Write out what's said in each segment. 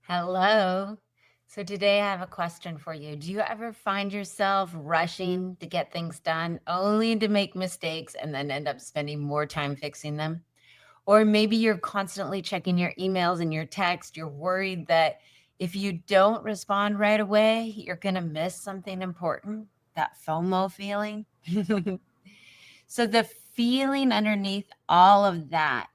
Hello. So today I have a question for you. Do you ever find yourself rushing to get things done only to make mistakes and then end up spending more time fixing them? Or maybe you're constantly checking your emails and your text. You're worried that if you don't respond right away, you're going to miss something important. That FOMO feeling. So the feeling underneath all of that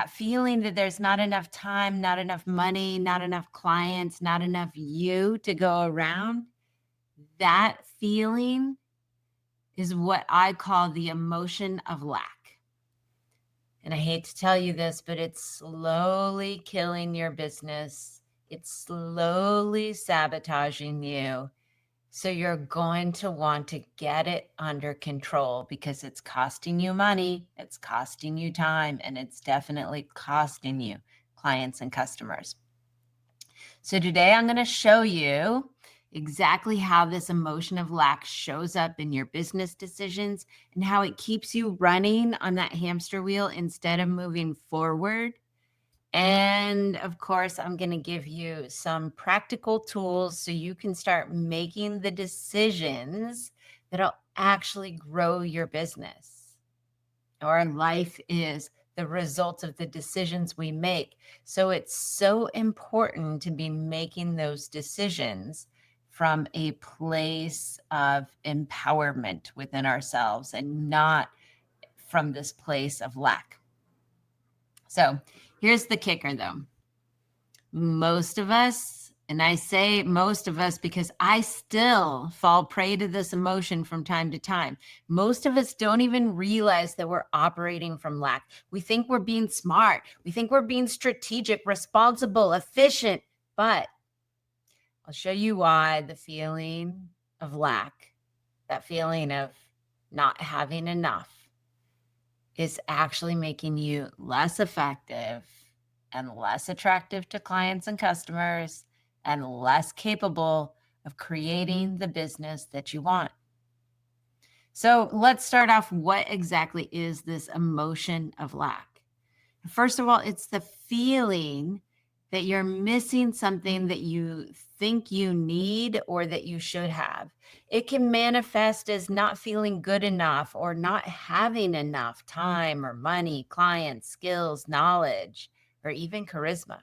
feeling that there's not enough time, not enough money, not enough clients, not enough you to go around, that feeling is what I call the emotion of lack. And I hate to tell you this, but it's slowly killing your business. It's slowly sabotaging you. So you're going to want to get it under control because it's costing you money, it's costing you time, and it's definitely costing you clients and customers. So today I'm going to show you exactly how this emotion of lack shows up in your business decisions and how it keeps you running on that hamster wheel instead of moving forward. And of course, I'm going to give you some practical tools so you can start making the decisions that'll actually grow your business. Our life is the result of the decisions we make. So it's so important to be making those decisions from a place of empowerment within ourselves and not from this place of lack. So here's the kicker, though. Most of us, and I say most of us because I still fall prey to this emotion from time to time. Most of us don't even realize that we're operating from lack. We think we're being smart. We think we're being strategic, responsible, efficient. But I'll show you why the feeling of lack, that feeling of not having enough, is actually making you less effective and less attractive to clients and customers and less capable of creating the business that you want. So let's start off. What exactly is this emotion of lack? First of all, it's the feeling that you're missing something that you think you need or that you should have. It can manifest as not feeling good enough or not having enough time or money, clients, skills, knowledge, or even charisma.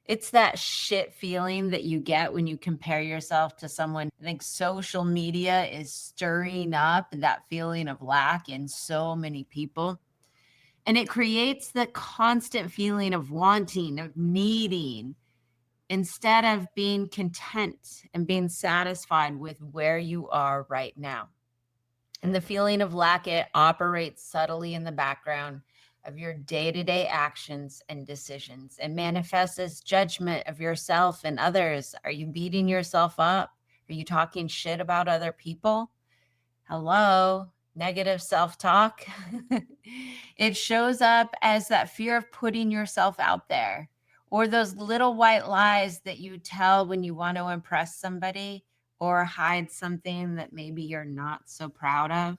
It's that shit feeling that you get when you compare yourself to someone. I think social media is stirring up that feeling of lack in so many people. And it creates the constant feeling of wanting, of needing, instead of being content and being satisfied with where you are right now. And the feeling of lack, it operates subtly in the background of your day-to-day actions and decisions. It manifests as judgment of yourself and others. Are you beating yourself up? Are you talking shit about other people? Hello, negative self-talk. It shows up as that fear of putting yourself out there, or those little white lies that you tell when you want to impress somebody or hide something that maybe you're not so proud of.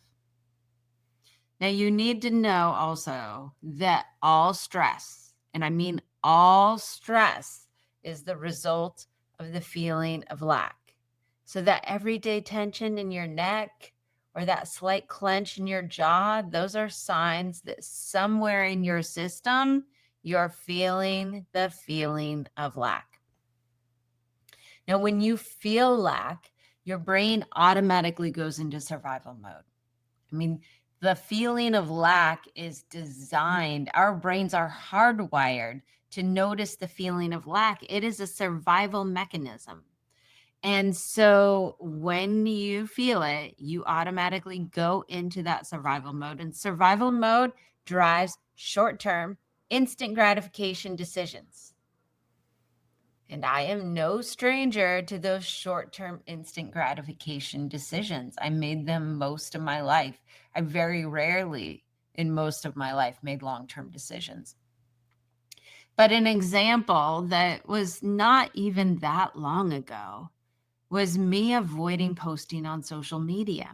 Now, you need to know also that all stress, and I mean all stress, is the result of the feeling of lack. So, that everyday tension in your neck or that slight clench in your jaw, those are signs that somewhere in your system, you're feeling the feeling of lack. Now, when you feel lack, your brain automatically goes into survival mode. I mean, the feeling of lack is designed, our brains are hardwired to notice the feeling of lack. It is a survival mechanism. And so when you feel it, you automatically go into that survival mode. And survival mode drives short term, instant gratification decisions. And I am no stranger to those short term instant gratification decisions. I made them most of my life. I very rarely, in most of my life, made long term decisions. But an example that was not even that long ago was me avoiding posting on social media.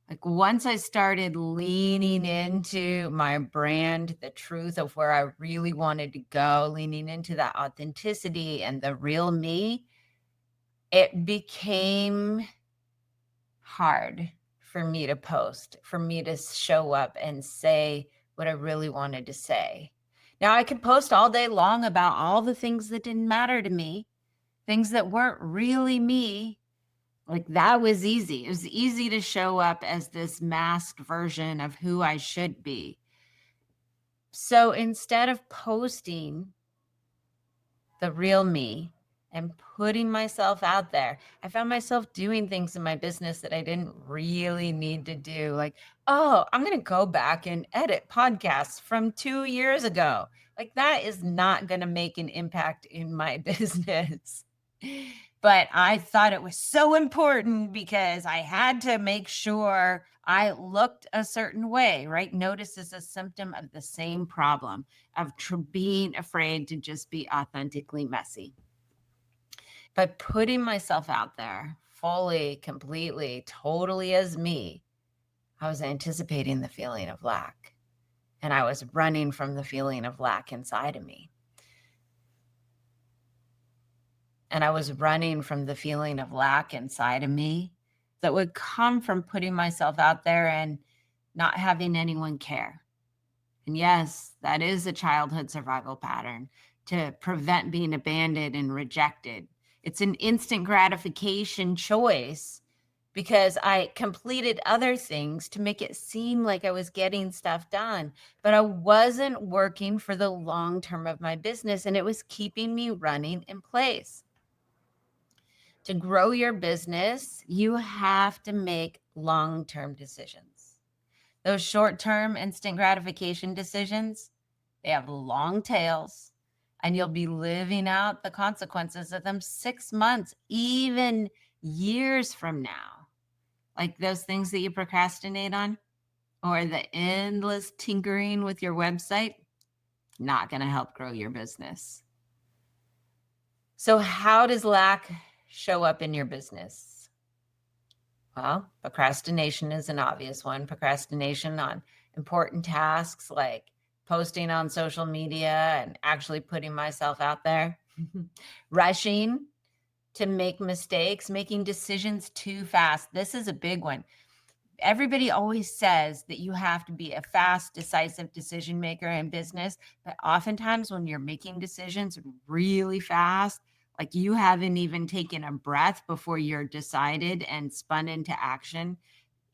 Like once I started leaning into my brand, the truth of where I really wanted to go, leaning into that authenticity and the real me, it became hard for me to post, for me to show up and say what I really wanted to say. Now, I could post all day long about all the things that didn't matter to me, things that weren't really me. Like that was easy. It was easy to show up as this masked version of who I should be. So instead of posting the real me and putting myself out there, I found myself doing things in my business that I didn't really need to do. Like, oh, I'm going to go back and edit podcasts from 2 years ago. Like, that is not going to make an impact in my business. But I thought it was so important because I had to make sure I looked a certain way, right? Notice is a symptom of the same problem of being afraid to just be authentically messy. By putting myself out there fully, completely, totally as me, I was anticipating the feeling of lack. And I was running from the feeling of lack inside of me. And I was running from the feeling of lack inside of me that would come from putting myself out there and not having anyone care. And yes, that is a childhood survival pattern to prevent being abandoned and rejected. It's an instant gratification choice because I completed other things to make it seem like I was getting stuff done, but I wasn't working for the long term of my business, and it was keeping me running in place. To grow your business, you have to make long-term decisions. Those short-term instant gratification decisions, they have long tails, and you'll be living out the consequences of them 6 months, even years from now. Like those things that you procrastinate on or the endless tinkering with your website, not going to help grow your business. So how does lack show up in your business? Well, procrastination is an obvious one. Procrastination on important tasks like posting on social media and actually putting myself out there. Rushing to make mistakes, making decisions too fast. This is a big one. Everybody always says that you have to be a fast, decisive decision maker in business, but oftentimes when you're making decisions really fast, like you haven't even taken a breath before you're decided and spun into action,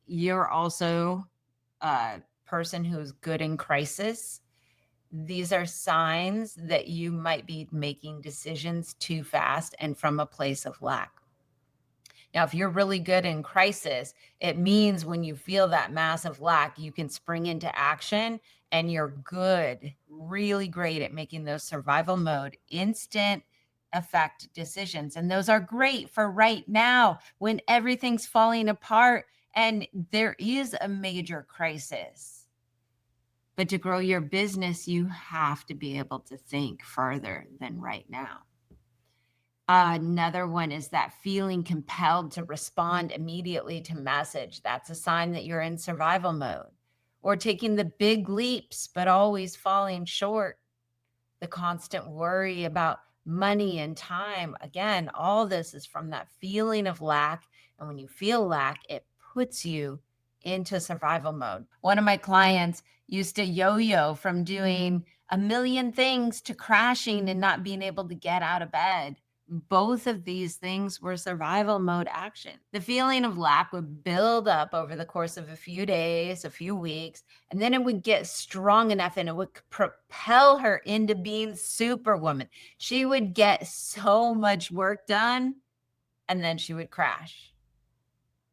you're also a person who's good in crisis. These are signs that you might be making decisions too fast and from a place of lack. Now, if you're really good in crisis, it means when you feel that massive lack, you can spring into action and you're good, really great at making those survival mode, instant effect decisions. And those are great for right now when everything's falling apart and there is a major crisis. But to grow your business, you have to be able to think further than right now. Another one is that feeling compelled to respond immediately to message. That's a sign that you're in survival mode. Or taking the big leaps, but always falling short. The constant worry about money and time. Again, all this is from that feeling of lack. And when you feel lack, it puts you into survival mode. One of my clients used to yo-yo from doing a million things to crashing and not being able to get out of bed. Both of these things were survival mode action. The feeling of lack would build up over the course of a few days, a few weeks, and then it would get strong enough and it would propel her into being superwoman. She would get so much work done and then she would crash.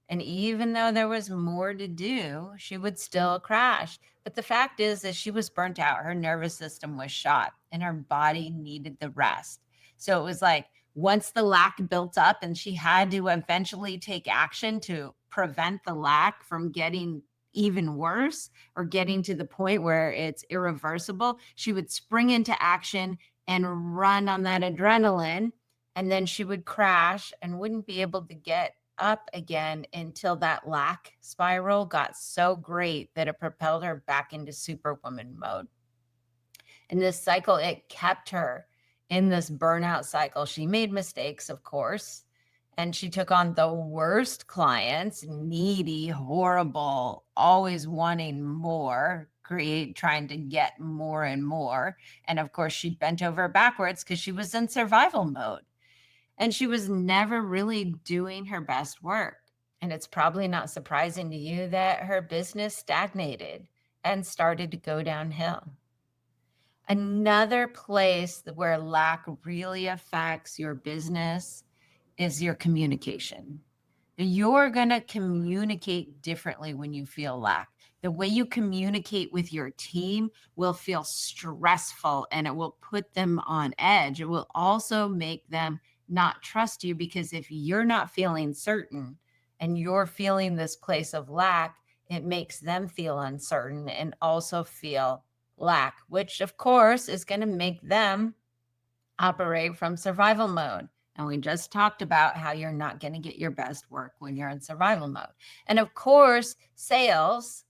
And even though there was more to do, she would still crash. But the fact is that she was burnt out. Her nervous system was shot and her body needed the rest. So it was like once the lack built up and she had to eventually take action to prevent the lack from getting even worse or getting to the point where it's irreversible, she would spring into action and run on that adrenaline. And then she would crash and wouldn't be able to get up again until that lack spiral got so great that it propelled her back into superwoman mode. In this cycle, it kept her in this burnout cycle. She made mistakes, of course, and she took on the worst clients, needy, horrible, always wanting more, trying to get more and more. And of course, she bent over backwards because she was in survival mode and she was never really doing her best work. And it's probably not surprising to you that her business stagnated and started to go downhill. Another place where lack really affects your business is your communication. You're going to communicate differently when you feel lack. The way you communicate with your team will feel stressful and it will put them on edge. It will also make them not trust you because if you're not feeling certain and you're feeling this place of lack, it makes them feel uncertain and also feel lack, which of course is going to make them operate from survival mode. And we just talked about how you're not going to get your best work when you're in survival mode. And of course, sales,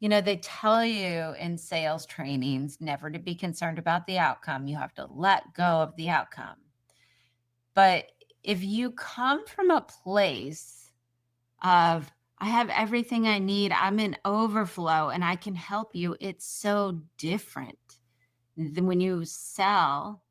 they tell you in sales trainings never to be concerned about the outcome. You have to let go of the outcome. But if you come from a place of, I have everything I need, I'm in overflow and I can help you, it's so different than when you sell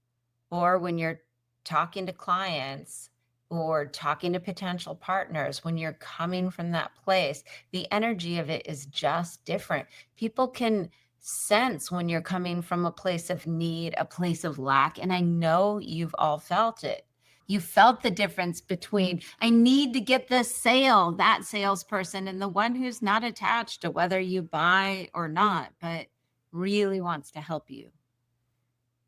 or when you're talking to clients or talking to potential partners. When you're coming from that place, the energy of it is just different. People can sense when you're coming from a place of need, a place of lack. And I know you've all felt it. You felt the difference between, I need to get this sale, that salesperson, and the one who's not attached to whether you buy or not, but really wants to help you.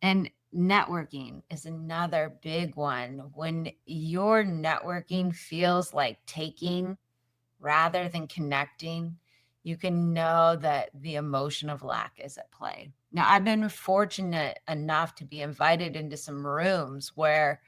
And networking is another big one. When your networking feels like taking rather than connecting, you can know that the emotion of lack is at play. Now, I've been fortunate enough to be invited into some rooms where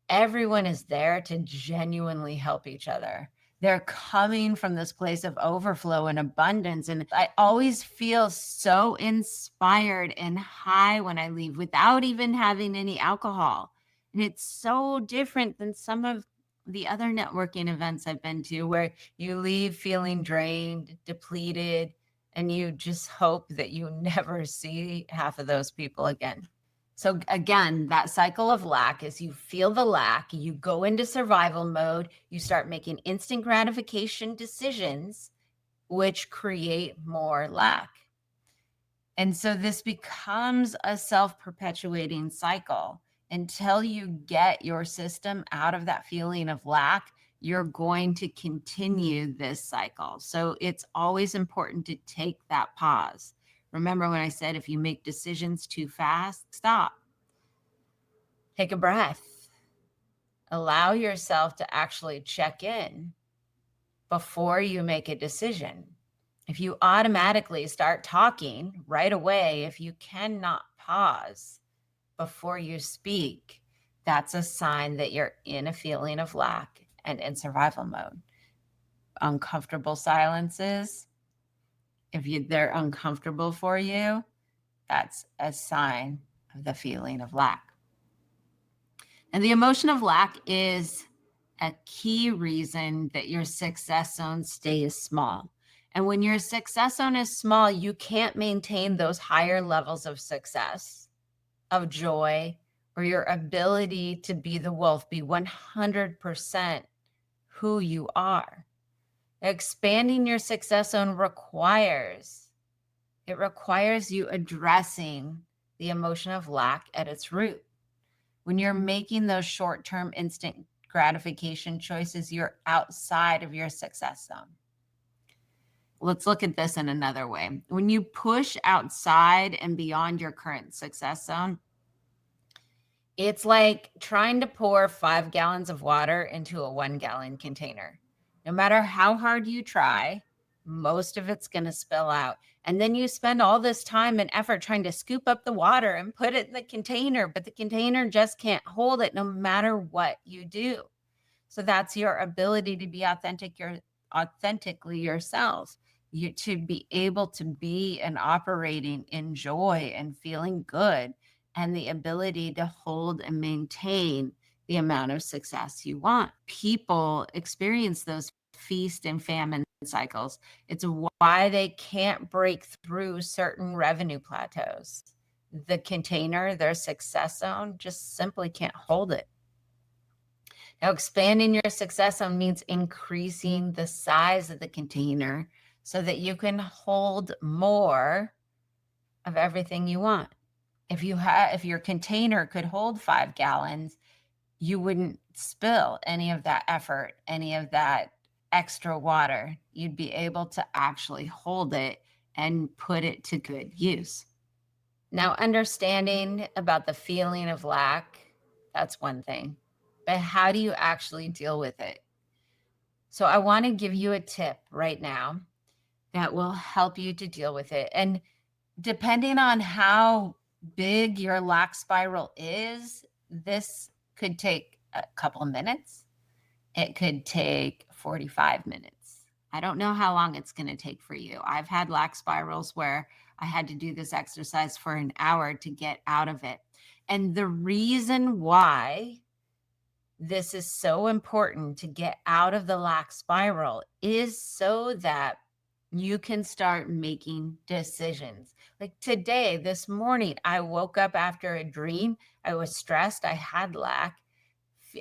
everyone is there to genuinely help each other. They're coming from this place of overflow and abundance. And I always feel so inspired and high when I leave without even having any alcohol. And it's so different than some of the other networking events I've been to where you leave feeling drained, depleted, and you just hope that you never see half of those people again. So again, that cycle of lack is you feel the lack, you go into survival mode, you start making instant gratification decisions, which create more lack. And so this becomes a self-perpetuating cycle. Until you get your system out of that feeling of lack, you're going to continue this cycle. So it's always important to take that pause. Remember when I said, if you make decisions too fast, stop. Take a breath. Allow yourself to actually check in before you make a decision. If you automatically start talking right away, if you cannot pause before you speak, that's a sign that you're in a feeling of lack and in survival mode. Uncomfortable silences, they're uncomfortable for you, that's a sign of the feeling of lack. And the emotion of lack is a key reason that your success zone stays small. And when your success zone is small, you can't maintain those higher levels of success, of joy, or your ability to be the wolf, be 100% who you are. Expanding your success zone requires you addressing the emotion of lack at its root. When you're making those short-term instant gratification choices, you're outside of your success zone. Let's look at this in another way. When you push outside and beyond your current success zone, it's like trying to pour 5 gallons of water into a 1-gallon container. No matter how hard you try, most of it's going to spill out. And then you spend all this time and effort trying to scoop up the water and put it in the container, but the container just can't hold it no matter what you do. So that's your ability to be authentically yourself. To be able to be and operating in joy and feeling good, and the ability to hold and maintain the amount of success you want. People experience those feast and famine cycles. It's why they can't break through certain revenue plateaus. The container, their success zone, just simply can't hold it. Now, expanding your success zone means increasing the size of the container so that you can hold more of everything you want. If your container could hold 5 gallons, you wouldn't spill any of that effort, any of that extra water. You'd be able to actually hold it and put it to good use. Now, understanding about the feeling of lack, that's one thing. But how do you actually deal with it? So I want to give you a tip right now that will help you to deal with it. And depending on how big your lack spiral is, this could take a couple of minutes. It could take 45 minutes. I don't know how long it's going to take for you. I've had lack spirals where I had to do this exercise for an hour to get out of it. And the reason why this is so important to get out of the lack spiral is so that you can start making decisions. Like today, this morning, I woke up after a dream. I was stressed. I had lack.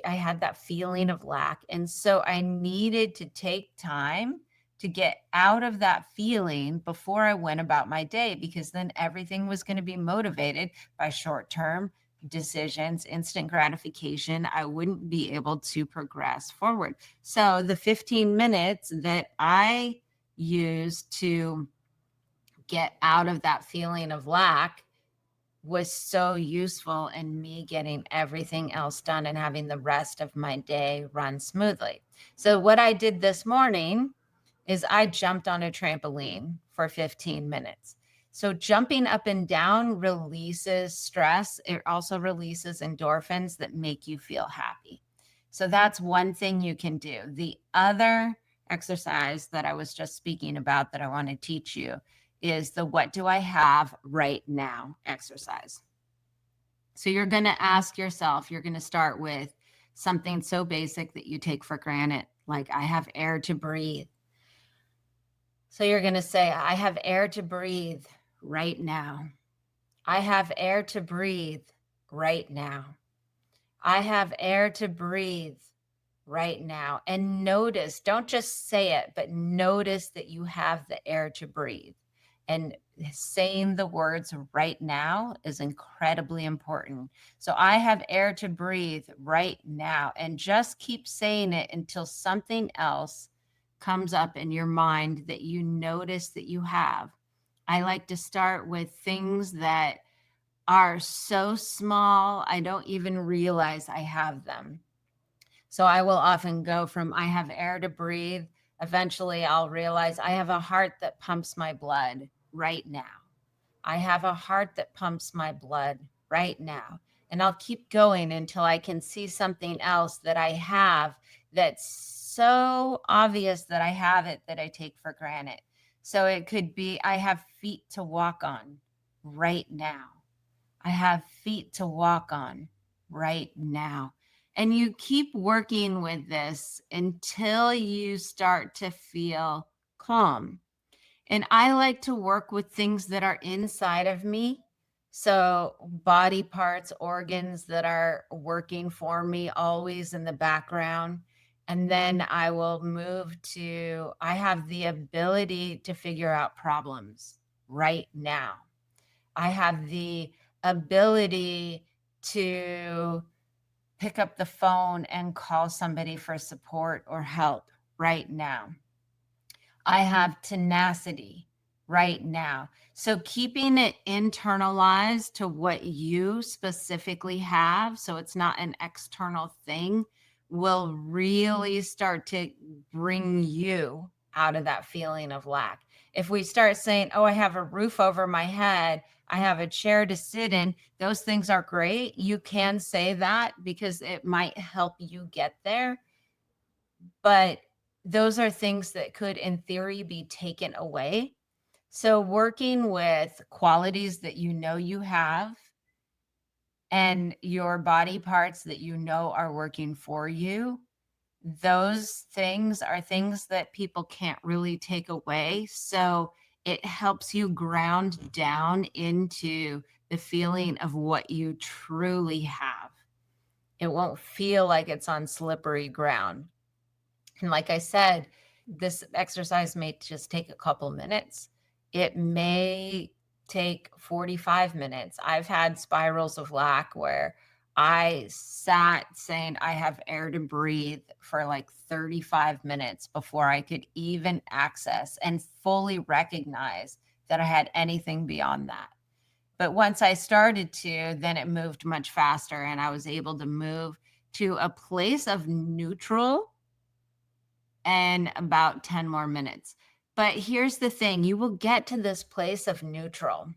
I had that feeling of lack. And so I needed to take time to get out of that feeling before I went about my day, because then everything was going to be motivated by short-term decisions, instant gratification. I wouldn't be able to progress forward. So the 15 minutes that I used to get out of that feeling of lack was so useful in me getting everything else done and having the rest of my day run smoothly. So what I did this morning is I jumped on a trampoline for 15 minutes. So jumping up and down releases stress. It also releases endorphins that make you feel happy. So that's one thing you can do. The other exercise that I was just speaking about that I want to teach you is the what do I have right now exercise. So you're going to ask yourself, you're going to start with something so basic that you take for granted, like I have air to breathe. So you're going to say, I have air to breathe right now. I have air to breathe right now. I have air to breathe right now. And notice, don't just say it, but notice that you have the air to breathe. And saying the words right now is incredibly important. So I have air to breathe right now. And just keep saying it until something else comes up in your mind that you notice that you have. I like to start with things that are so small, I don't even realize I have them. So I will often go from I have air to breathe. Eventually, I'll realize I have a heart that pumps my blood right now. I have a heart that pumps my blood right now. And I'll keep going until I can see something else that I have that's so obvious that I have it that I take for granted. So it could be I have feet to walk on right now. I have feet to walk on right now. And you keep working with this until you start to feel calm. And I like to work with things that are inside of me. So, body parts, organs that are working for me, always in the background. And then I will move to, I have the ability to figure out problems right now. I have the ability to pick up the phone and call somebody for support or help right now. I have tenacity right now. So keeping it internalized to what you specifically have, so it's not an external thing, will really start to bring you out of that feeling of lack. If we start saying, oh, I have a roof over my head, I have a chair to sit in, those things are great. You can say that because it might help you get there. but those are things that could, in theory, be taken away. So working with qualities that you know you have and your body parts that you know are working for you, those things are things that people can't really take away. So it helps you ground down into the feeling of what you truly have. It won't feel like it's on slippery ground. And like I said, this exercise may just take a couple minutes. It may take 45 minutes. I've had spirals of lack where I sat saying I have air to breathe for like 35 minutes before I could even access and fully recognize that I had anything beyond that. But once I started to, then it moved much faster and I was able to move to a place of neutral in about 10 more minutes. But here's the thing, you will get to this place of neutral.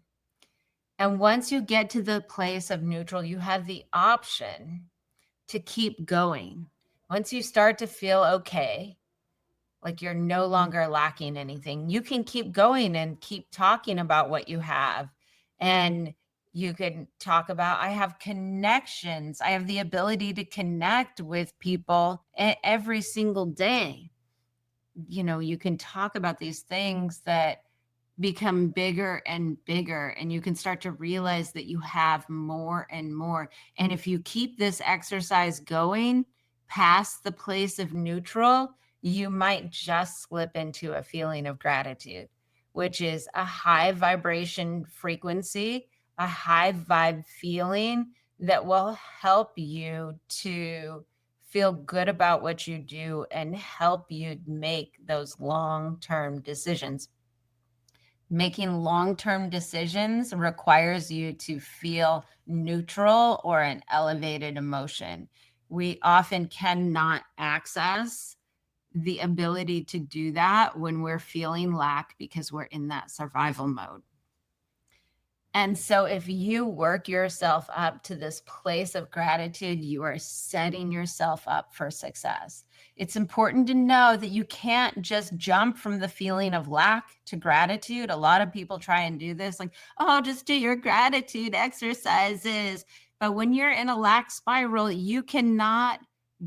And once you get to the place of neutral, you have the option to keep going. Once you start to feel okay, like you're no longer lacking anything, you can keep going and keep talking about what you have. And you can talk about, I have connections. I have the ability to connect with people every single day. You know, you can talk about these things that become bigger and bigger, and you can start to realize that you have more and more. And if you keep this exercise going past the place of neutral, you might just slip into a feeling of gratitude, which is a high vibration frequency, a high vibe feeling that will help you to feel good about what you do and help you make those long-term decisions. Making long-term decisions requires you to feel neutral or an elevated emotion. We often cannot access the ability to do that when we're feeling lack because we're in that survival mode. And so if you work yourself up to this place of gratitude, you are setting yourself up for success. It's important to know that you can't just jump from the feeling of lack to gratitude. A lot of people try and do this like, oh, just do your gratitude exercises. But when you're in a lack spiral, you cannot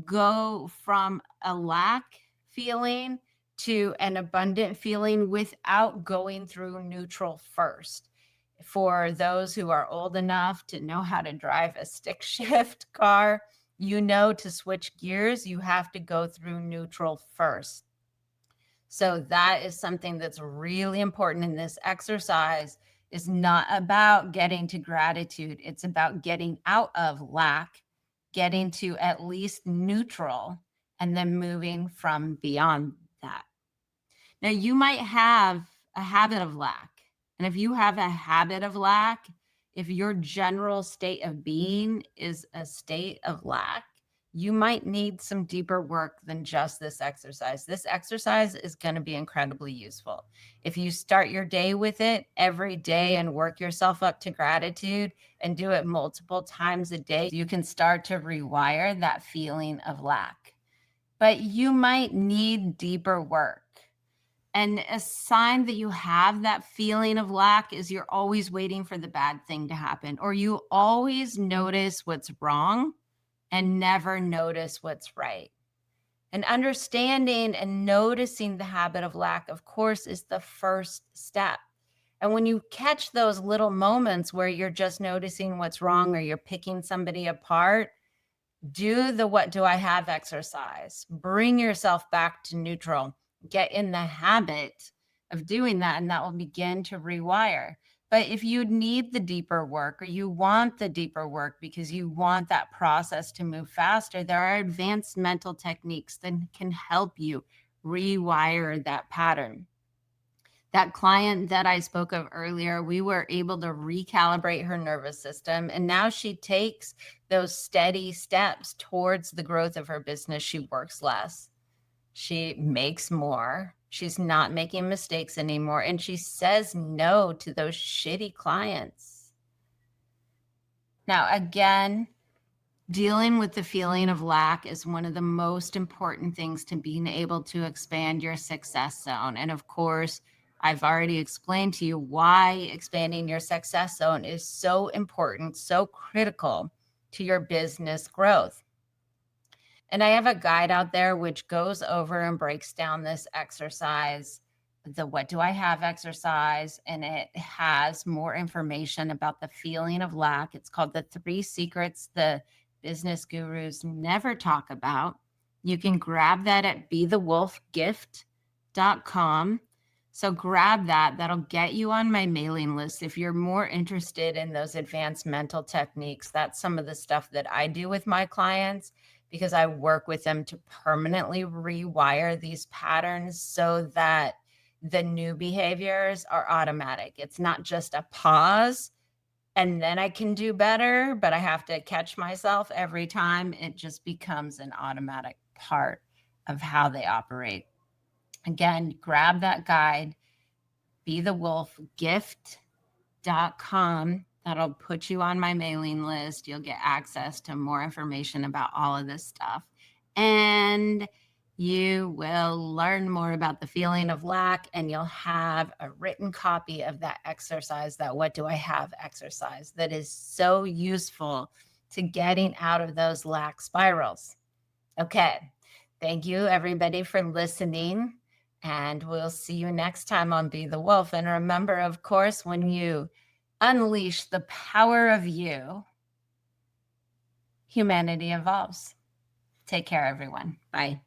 go from a lack feeling to an abundant feeling without going through neutral first. For those who are old enough to know how to drive a stick shift car, you know, to switch gears, you have to go through neutral first. So that is something that's really important in this exercise. Is not about getting to gratitude. It's about getting out of lack, getting to at least neutral, and then moving from beyond that. Now, you might have a habit of lack. And if you have a habit of lack, if your general state of being is a state of lack, you might need some deeper work than just this exercise. This exercise is going to be incredibly useful. If you start your day with it every day and work yourself up to gratitude and do it multiple times a day, you can start to rewire that feeling of lack. But you might need deeper work. And a sign that you have that feeling of lack is you're always waiting for the bad thing to happen, or you always notice what's wrong and never notice what's right. And understanding and noticing the habit of lack, of course, is the first step. And when you catch those little moments where you're just noticing what's wrong or you're picking somebody apart, do the what do I have exercise. Bring yourself back to neutral. Get in the habit of doing that, and that will begin to rewire. But if you need the deeper work or you want the deeper work because you want that process to move faster, there are advanced mental techniques that can help you rewire that pattern. That client that I spoke of earlier, we were able to recalibrate her nervous system. And now she takes those steady steps towards the growth of her business. She works less, she makes more, she's not making mistakes anymore, and she says no to those shitty clients. Now, again, Dealing with the feeling of lack is one of the most important things to being able to expand your success zone. And of course, I've already explained to you why expanding your success zone is so important, so critical to your business growth. And I have a guide out there which goes over and breaks down this exercise, the what do I have exercise, and it has more information about the feeling of lack. It's called the 3 secrets the business gurus never talk about. You can grab that at bethewolfgift.com. So grab that. That'll get you on my mailing list. If you're more interested in those advanced mental techniques, that's some of the stuff that I do with my clients, because I work with them to permanently rewire these patterns so that the new behaviors are automatic. It's not just a pause and then I can do better, but I have to catch myself every time. It just becomes an automatic part of how they operate. Again, grab that guide, bethewolfgift.com. That'll put you on my mailing list. You'll get access to more information about all of this stuff. And you will learn more about the feeling of lack, and you'll have a written copy of that exercise, that what do I have exercise, that is so useful to getting out of those lack spirals. Okay. Thank you, everybody, for listening. And we'll see you next time on Be the Wolf. And remember, of course, when you unleash the power of you, humanity evolves. Take care, everyone. Bye.